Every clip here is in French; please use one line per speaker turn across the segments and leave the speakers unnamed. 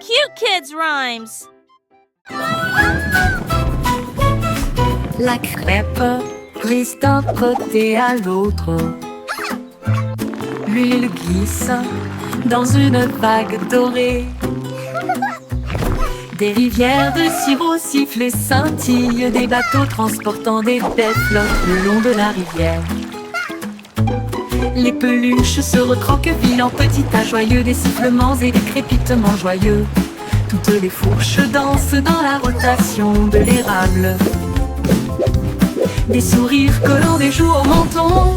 cute kids' rhymes.
La crêpe glisse d'un côté à l'autre. L'huile glisse dans une vague dorée. Des rivières de sirop sifflent et scintillent. Des bateaux transportant des bêtes flottent le long de la rivière. Les peluches se recroquevillent en petits tas joyeux. Des sifflements et des crépitements joyeux. Toutes les fourches dansent dans la rotation de l'érable. Des sourires collants des joues au menton.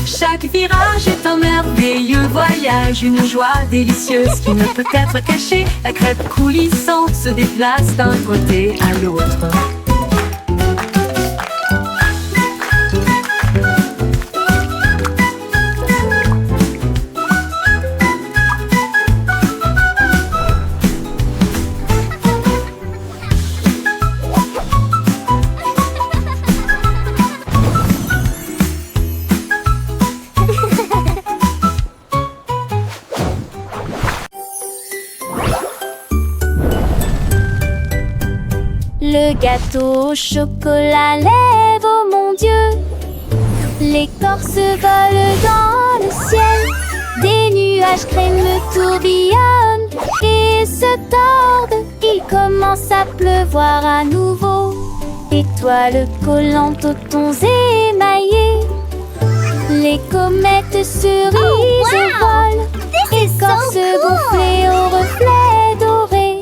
Chaque virage est un merveilleux voyage, une joie délicieuse qui ne peut être cachée. La crêpe coulissante se déplace d'un côté à l'autre.
Le gâteau au chocolat lève, oh mon Dieu. L'écorce vole dans le ciel. Des nuages crémeux tourbillonnent et se tordent. Il commence à pleuvoir à nouveau. Étoiles collantes aux tons émaillés. Les comètes cerises volent. Écorce gonflée au reflet doré.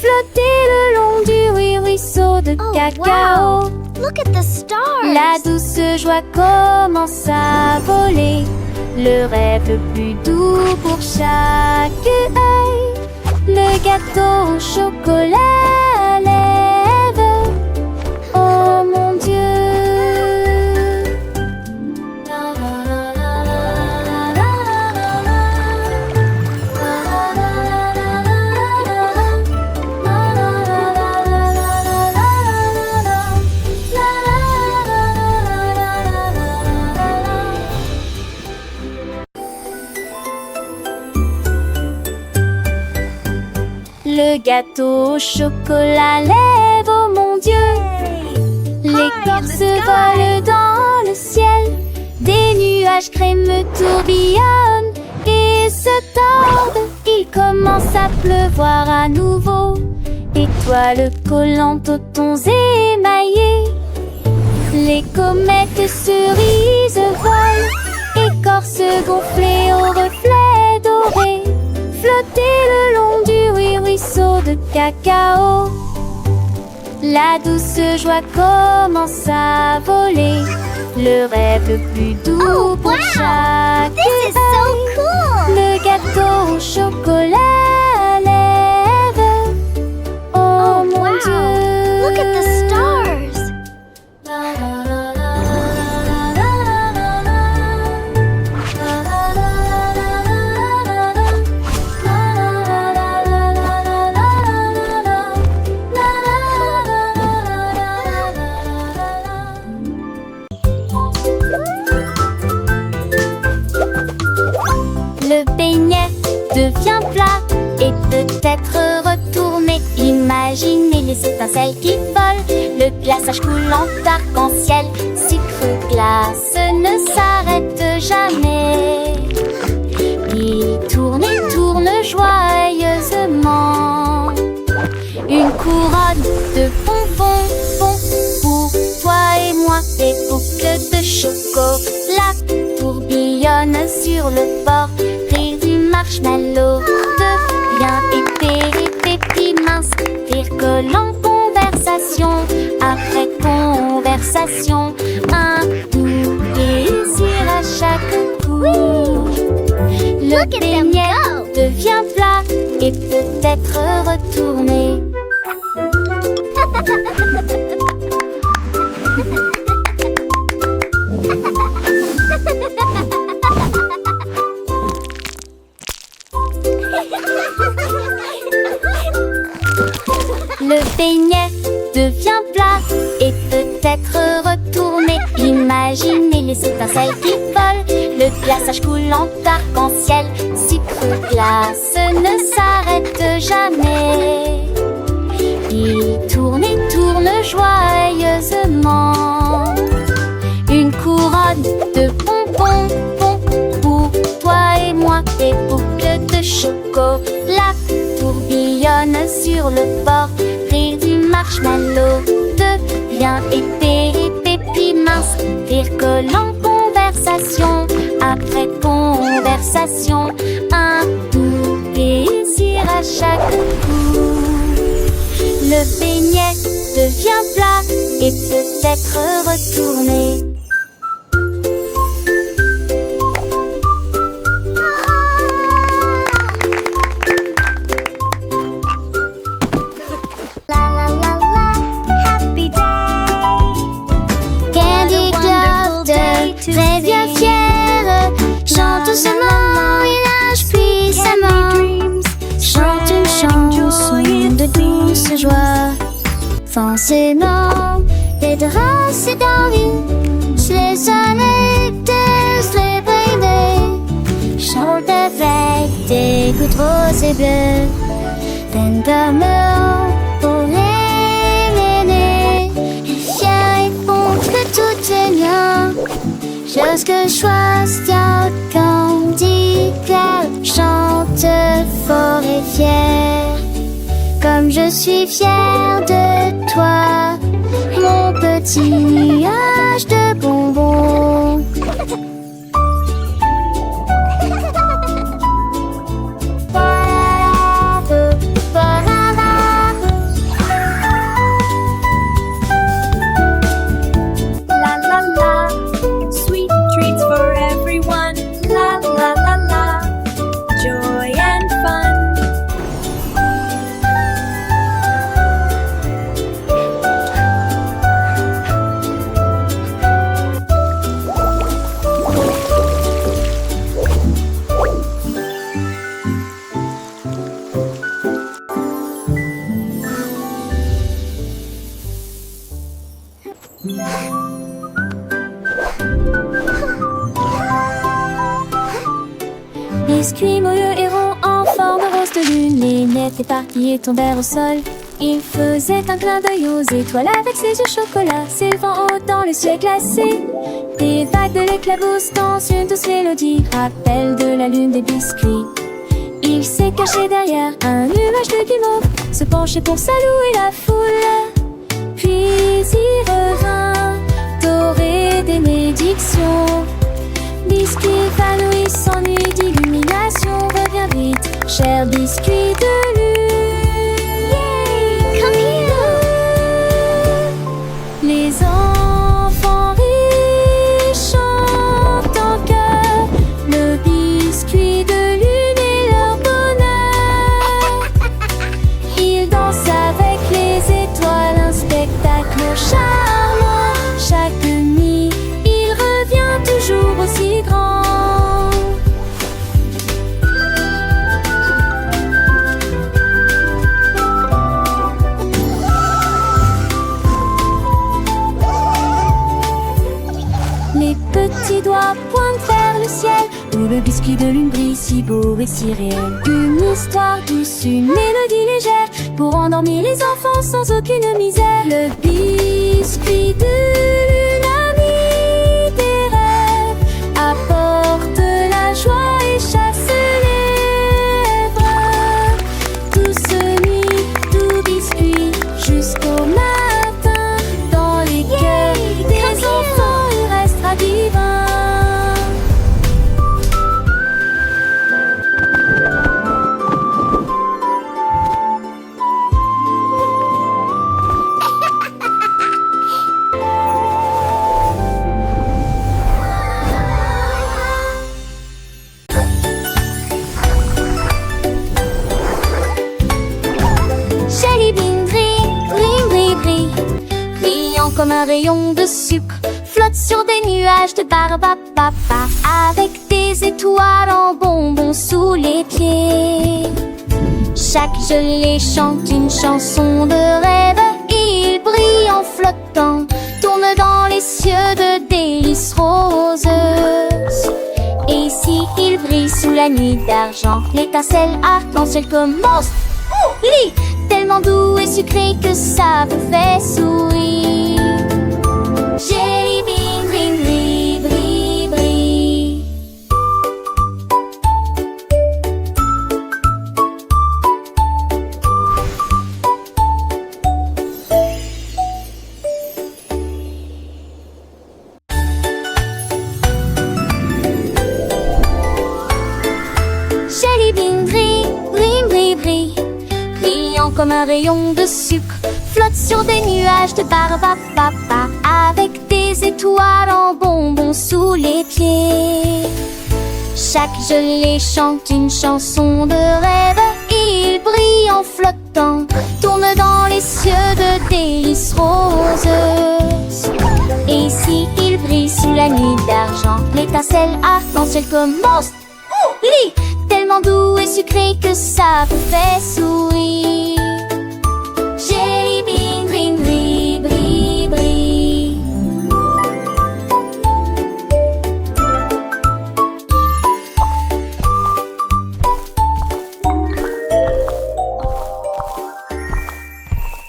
Flotter le long du ruisseau de cacao.
Look at the stars.
La douce joie commence à voler. Le rêve le plus doux pour chaque œil. Le gâteau au chocolat lève, oh mon Dieu. Le gâteau au chocolat lève, oh mon Dieu. L'écorce vole dans le ciel. Des nuages crémeux tourbillonnent et se tordent. Il commence à pleuvoir à nouveau. Étoiles collantes aux tons émaillés. Les comètes cerises volent. Écorce gonflée au reflet doré. Flotter le long du ruisseau de cacao. La douce joie commence à voler. Le rêve le plus doux pour chaque
This is so
œil.
cool.
Le gâteau au chocolat lève, oh mon
Wow.
Dieu.
Look at the stars.
Le beignet devient plat et peut-être retourné. Imaginez les étincelles qui volent, le glaçage coulant d'arc-en-ciel. Sucre glace ne s'arrête jamais. Il tourne et tourne joyeusement. Une couronne de bonbons pour toi et moi. Des boucles de chocolat tourbillonnent sur le bord. Rire du marshmallow devient épais et petits minces. Rire collant, conversation après conversation. Un doux plaisir à chaque coup. Le
Look at them
beignet
go.
devient plat et peut-être retourné. Le beignet devient plat et peut-être retourné. Imaginez les étincelles qui volent, Le glaçage coulant d'arc-en-ciel, sucre glace ne s'arrête jamais. Il tourne et tourne joyeusement. Une couronne de bonbons pour toi et moi. Des boucles de chocolat tourbillonnent sur le bord. Rire du marshmallow devient épais et puis mince. Rire collant, conversation après conversation. Un doux plaisir à chaque coup. Le beignet devient plat et peut-être retourné. Très bien fier, chante doucement et nage puissamment. Chante une chanson de douce joie. Forcément, t'aideras c'est d'envie. Les années de célébrité. Chante avec des gouttes roses et bleues. Pleine d'amour pour les ménés. Et fier et bon que tout est bien. Just que choisis Candy Cloud chante fort et fier. Comme je suis fière de toi, mon petit nuage de bonbons. Biscuits moelleux et ronds en forme rose de lune. Les nettes éparpillées tombèrent au sol. Il faisait un clin d'œil aux étoiles avec ses yeux chocolat, s'élevant haut dans le ciel glacé. Des vagues de l'éclabousse dans une douce mélodie, rappel de la lune des biscuits. Il s'est caché derrière un nuage de guimauve, se penchait pour saluer la foule. Puis il revint, doré des bénédictions. Biscuit épanoui, s'ennuie d'illumination. Reviens vite, cher biscuit de lune.
Come here.
Les enfants riches chantent en chœur le biscuit de lune et leur bonheur. Ils dansent avec les étoiles, un spectacle charmant. Chaque nuit, il revient toujours aussi grand. Les petits doigts pointent vers le ciel, où le biscuit de lune brille si beau et si réel. Une histoire douce, une mélodie légère, pour endormir les enfants sans aucune misère. Le biscuit de lune, ami des rêves, apporte la joie et chasse les lèvres. Douce nuit, doux biscuit, jusqu'au matin, dans les cœurs des enfants, il restera divin. Jelly bean brille, brillant comme un rayon de sucre, flotte sur des nuages de barbe à papa, avec des étoiles en bonbons sous les pieds. Chaque gelée chante une chanson de rêve, il brille en flottant, tourne dans les cieux de délices roses. ici il brille sous la nuit d'argent. L'étincelle arc-en-ciel commence. Lit tellement doux et sucré que ça vous fait sourire. Jelly bean, brille, brille, brille, brille. Jelly bean brille, brille, brille, brille, brillant comme un rayon de sucre, flotte sur des nuages de barbapapa, avec des étoiles en bonbons sous les pieds. Chaque gelée chante une chanson de rêve, il brille en flottant, tourne dans les cieux de délices roses. Et ici il brille sous la nuit d'argent, l'étincelle arc-en-ciel commence. Lit tellement doux et sucré que ça vous fait sourire.